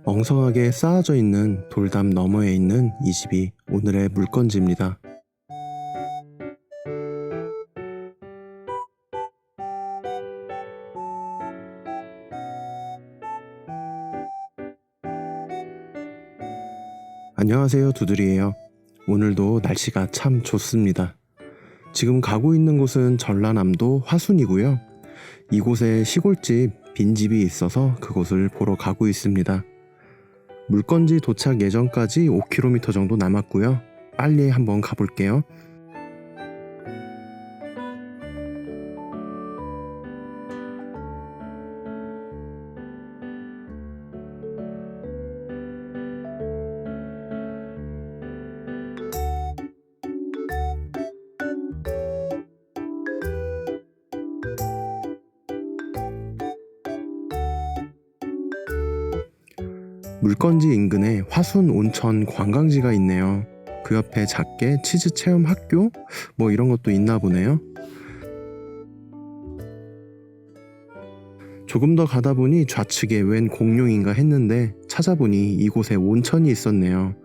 엉성하게 쌓아져 있는 돌담 너머에 있는 이 집이 오늘의 물건지입니다. 안녕하세요, 두들이에요. 오늘도 날씨가 참 좋습니다. 지금 가고 있는 곳은 전라남도 화순이고요. 이곳에 시골집 빈집이 있어서 그곳을 보러 가고 있습니다. 물건지 도착 예정까지 5km 정도 남았고요. 빨리 한번 가볼게요. 물건지 인근에 화순 온천 관광지가 있네요. 그 옆에 작게 치즈 체험 학교? 뭐 이런 것도 있나 보네요. 조금 더 가다 보니 좌측에 웬 공룡인가 했는데 찾아보니 이곳에 온천이 있었네요.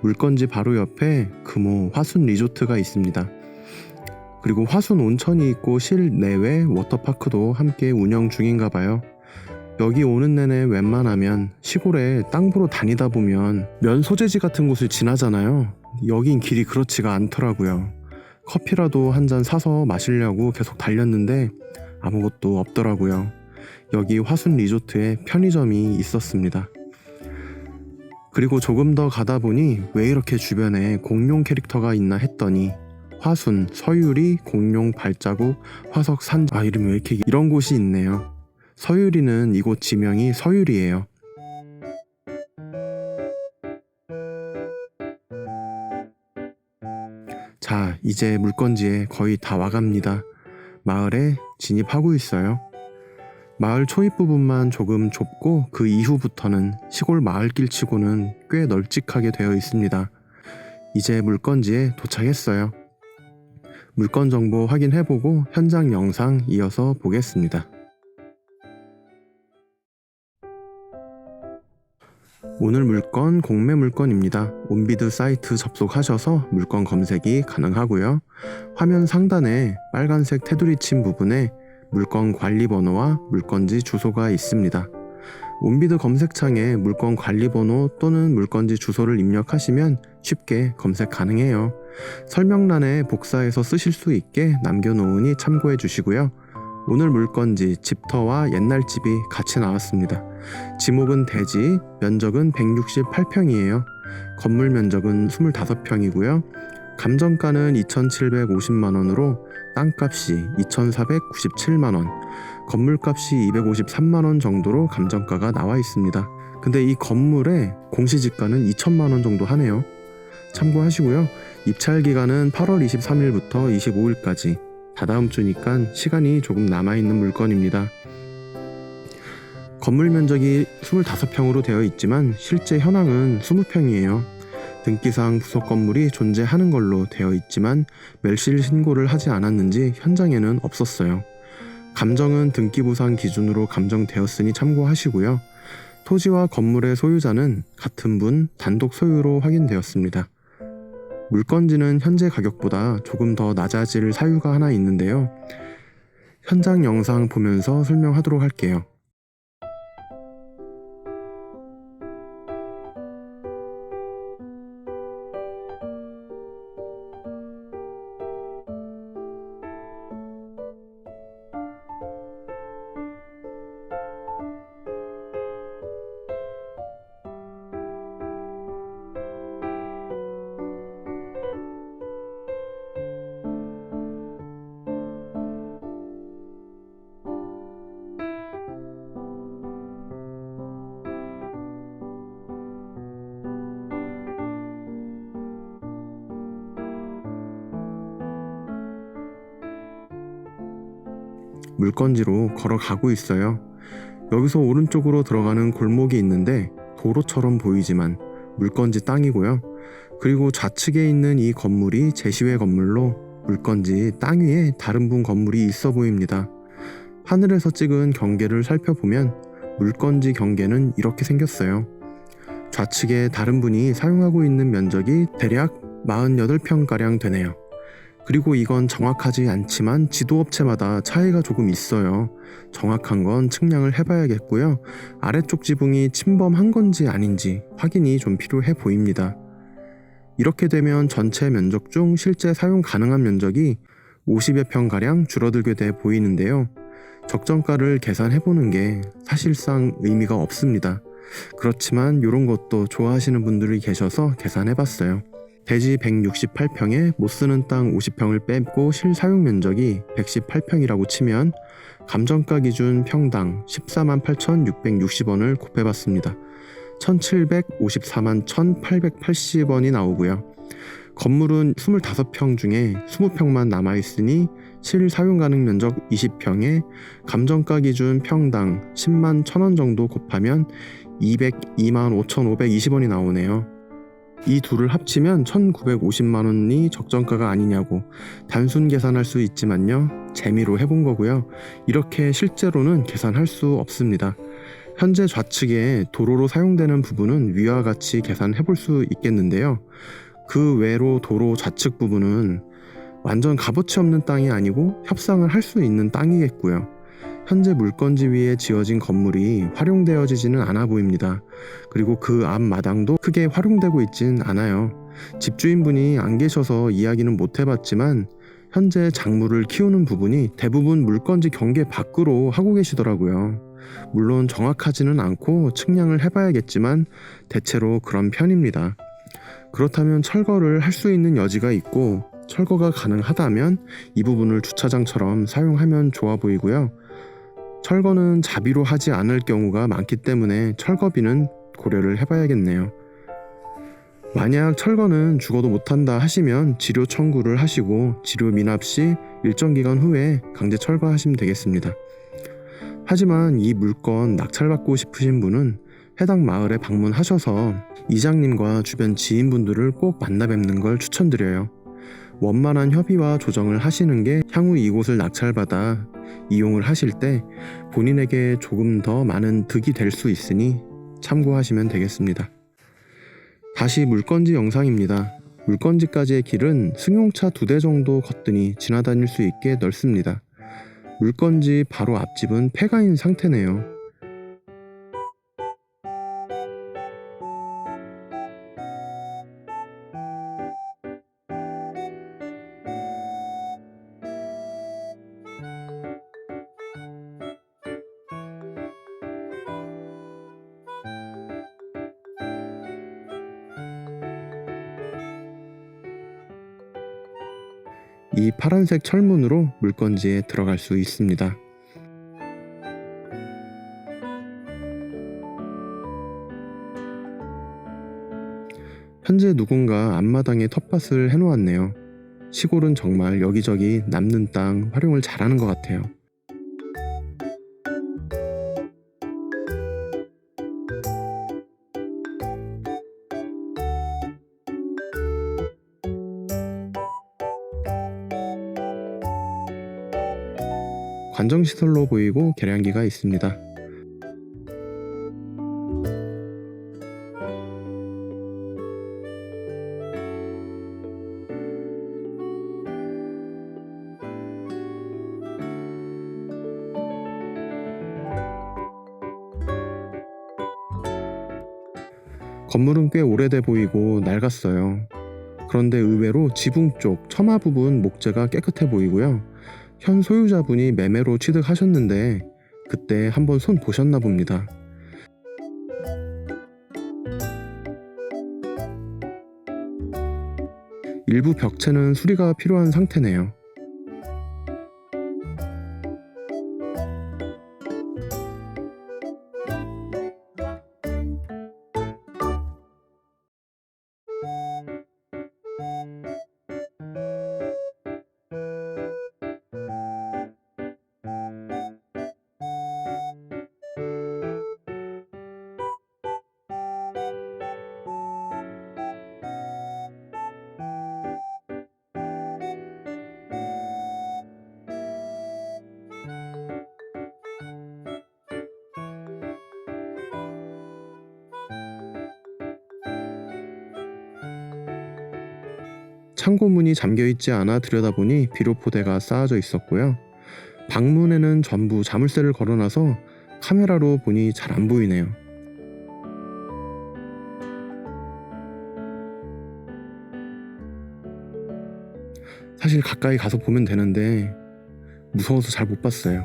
물건지 바로 옆에 금호 화순 리조트가 있습니다. 그리고 화순 온천이 있고 실내외 워터파크도 함께 운영 중인가 봐요. 여기 오는 내내 웬만하면 시골에 땅 보러 다니다 보면 면 소재지 같은 곳을 지나잖아요. 여긴 길이 그렇지가 않더라고요. 커피라도 한 잔 사서 마시려고 계속 달렸는데 아무것도 없더라고요. 여기 화순 리조트에 편의점이 있었습니다. 그리고 조금 더 가다 보니 왜 이렇게 주변에 공룡 캐릭터가 있나 했더니 화순, 서유리, 공룡 발자국, 화석 산... 이름이 왜 이렇게 이런 곳이 있네요. 서유리는 이곳 지명이 서유리예요. 자, 이제 물건지에 거의 다 와갑니다. 마을에 진입하고 있어요. 마을 초입 부분만 조금 좁고 그 이후부터는 시골 마을길 치고는 꽤 널찍하게 되어 있습니다. 이제 물건지에 도착했어요. 물건 정보 확인해보고 현장 영상 이어서 보겠습니다. 오늘 물건 공매 물건입니다. 온비드 사이트 접속하셔서 물건 검색이 가능하고요. 화면 상단에 빨간색 테두리 친 부분에 물건 관리 번호와 물건지 주소가 있습니다. 온비드 검색창에 물건 관리 번호 또는 물건지 주소를 입력하시면 쉽게 검색 가능해요. 설명란에 복사해서 쓰실 수 있게 남겨놓으니 참고해 주시고요. 오늘 물건지 집터와 옛날 집이 같이 나왔습니다. 지목은 대지, 면적은 168평이에요. 건물 면적은 25평이고요. 감정가는 2,750만원으로 땅값이 2,497만원, 건물값이 253만원 정도로 감정가가 나와 있습니다. 근데 이 건물의 공시지가는 2천만원 정도 하네요. 참고하시고요. 입찰기간은 8월 23일부터 25일까지, 다다음 주니까 시간이 조금 남아있는 물건입니다. 건물 면적이 25평으로 되어 있지만 실제 현황은 20평이에요. 등기상 부속 건물이 존재하는 걸로 되어 있지만 멸실 신고를 하지 않았는지 현장에는 없었어요. 감정은 등기부상 기준으로 감정되었으니 참고하시고요. 토지와 건물의 소유자는 같은 분 단독 소유로 확인되었습니다. 물건지는 현재 가격보다 조금 더 낮아질 사유가 하나 있는데요. 현장 영상 보면서 설명하도록 할게요. 물건지로 걸어가고 있어요. 여기서 오른쪽으로 들어가는 골목이 있는데 도로처럼 보이지만 물건지 땅이고요. 그리고 좌측에 있는 이 건물이 제시회 건물로 물건지 땅 위에 다른 분 건물이 있어 보입니다. 하늘에서 찍은 경계를 살펴보면 물건지 경계는 이렇게 생겼어요. 좌측에 다른 분이 사용하고 있는 면적이 대략 48평가량 되네요. 그리고 이건 정확하지 않지만 지도업체마다 차이가 조금 있어요. 정확한 건 측량을 해봐야겠고요. 아래쪽 지붕이 침범한 건지 아닌지 확인이 좀 필요해 보입니다. 이렇게 되면 전체 면적 중 실제 사용 가능한 면적이 50여 평가량 줄어들게 돼 보이는데요. 적정가를 계산해보는 게 사실상 의미가 없습니다. 그렇지만 이런 것도 좋아하시는 분들이 계셔서 계산해봤어요. 대지 168평에 못쓰는 땅 50평을 빼고 실사용 면적이 118평이라고 치면 감정가 기준 평당 148,660원을 곱해봤습니다. 1,754만 1,880원이 나오고요. 건물은 25평 중에 20평만 남아있으니 실사용 가능 면적 20평에 감정가 기준 평당 10만 1,000원 정도 곱하면 202만 5,520원이 나오네요. 이 둘을 합치면 1,950만원이 적정가가 아니냐고 단순 계산할 수 있지만요. 재미로 해본 거고요. 이렇게 실제로는 계산할 수 없습니다. 현재 좌측에 도로로 사용되는 부분은 위와 같이 계산해 볼 수 있겠는데요. 그 외로 도로 좌측 부분은 완전 값어치 없는 땅이 아니고 협상을 할 수 있는 땅이겠고요. 현재 물건지 위에 지어진 건물이 활용되어지지는 않아 보입니다. 그리고 그 앞 마당도 크게 활용되고 있진 않아요. 집주인분이 안 계셔서 이야기는 못 해봤지만 현재 작물을 키우는 부분이 대부분 물건지 경계 밖으로 하고 계시더라고요. 물론 정확하지는 않고 측량을 해봐야겠지만 대체로 그런 편입니다. 그렇다면 철거를 할 수 있는 여지가 있고 철거가 가능하다면 이 부분을 주차장처럼 사용하면 좋아 보이고요. 철거는 자비로 하지 않을 경우가 많기 때문에 철거비는 고려를 해봐야겠네요. 만약 철거는 죽어도 못한다 하시면 지료 청구를 하시고 지료 미납 시 일정 기간 후에 강제 철거하시면 되겠습니다. 하지만 이 물건 낙찰받고 싶으신 분은 해당 마을에 방문하셔서 이장님과 주변 지인분들을 꼭 만나 뵙는 걸 추천드려요. 원만한 협의와 조정을 하시는 게 향후 이곳을 낙찰받아 이용을 하실 때 본인에게 조금 더 많은 득이 될 수 있으니 참고하시면 되겠습니다. 다시 물건지 영상입니다. 물건지까지의 길은 승용차 2대 정도 걷더니 지나다닐 수 있게 넓습니다. 물건지 바로 앞집은 폐가인 상태네요. 이 파란색 철문으로 물건지에 들어갈 수 있습니다. 현재 누군가 앞마당에 텃밭을 해놓았네요. 시골은 정말 여기저기 남는 땅 활용을 잘하는 것 같아요. 관정시설로 보이고 계량기가 있습니다. 건물은 꽤 오래돼 보이고 낡았어요. 그런데 의외로 지붕 쪽 처마 부분 목재가 깨끗해 보이고요. 현 소유자분이 매매로 취득하셨는데 그때 한번 손 보셨나 봅니다. 일부 벽체는 수리가 필요한 상태네요. 창고 문이 잠겨있지 않아 들여다보니 비료포대가 쌓아져 있었고요. 방문에는 전부 자물쇠를 걸어놔서 카메라로 보니 잘 안 보이네요. 사실 가까이 가서 보면 되는데 무서워서 잘 못 봤어요.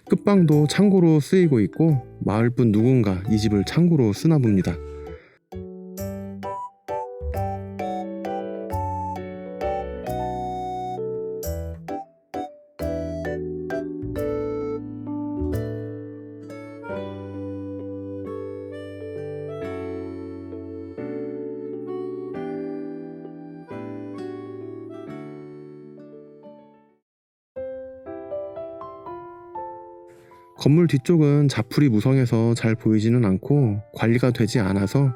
끝방도 창고로 쓰이고 있고 마을분 누군가 이 집을 창고로 쓰나 봅니다. 건물 뒤쪽은 자풀이 무성해서 잘 보이지는 않고 관리가 되지 않아서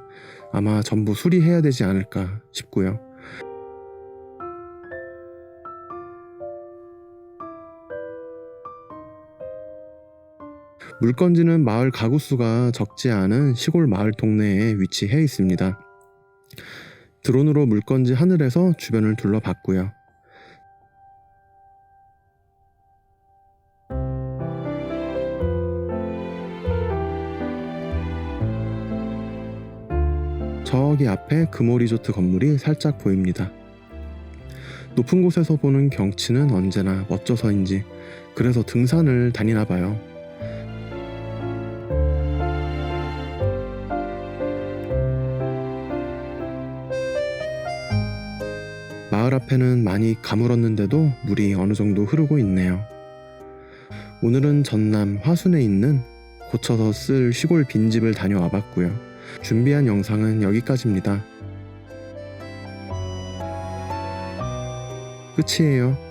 아마 전부 수리해야 되지 않을까 싶고요. 물건지는 마을 가구 수가 적지 않은 시골 마을 동네에 위치해 있습니다. 드론으로 물건지 하늘에서 주변을 둘러봤고요. 저기 앞에 금호 리조트 건물이 살짝 보입니다. 높은 곳에서 보는 경치는 언제나 멋져서인지 그래서 등산을 다니나 봐요. 마을 앞에는 많이 가물었는데도 물이 어느 정도 흐르고 있네요. 오늘은 전남 화순에 있는 고쳐서 쓸 시골 빈집을 다녀와 봤고요. 준비한 영상은 여기까지입니다. 끝이에요.